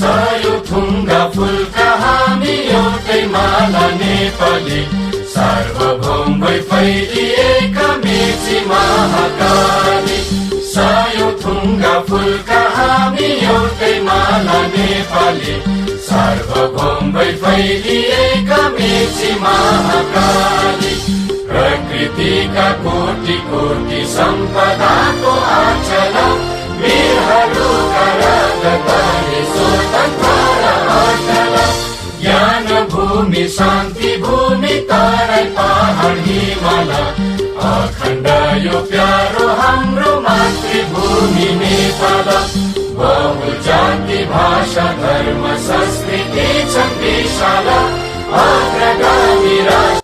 सय थुङ्गा फुलका हामी एउटै माला नेपाली, सार्वभौम भई फैलिएका मेची महाकाली। सय थुङ्गा फुलका हामी एउटै माला नेपाली, सार्वभौम भई फैलिएका मेची महाकाली। प्रकृतिका कोटि कोटि सम्पदाको आचला, वीरहरूका राजधानी स्वतन्त्र र अचल। ज्ञान भूमि शान्ति भूमि तराई पहाड हिमाल, अखण्ड यो प्यारो हाम्रो मातृभूमि नेपाल। बहुजाति भाषा धर्म संस्कृति छन् विशाल, अग्रगामी राष्ट्र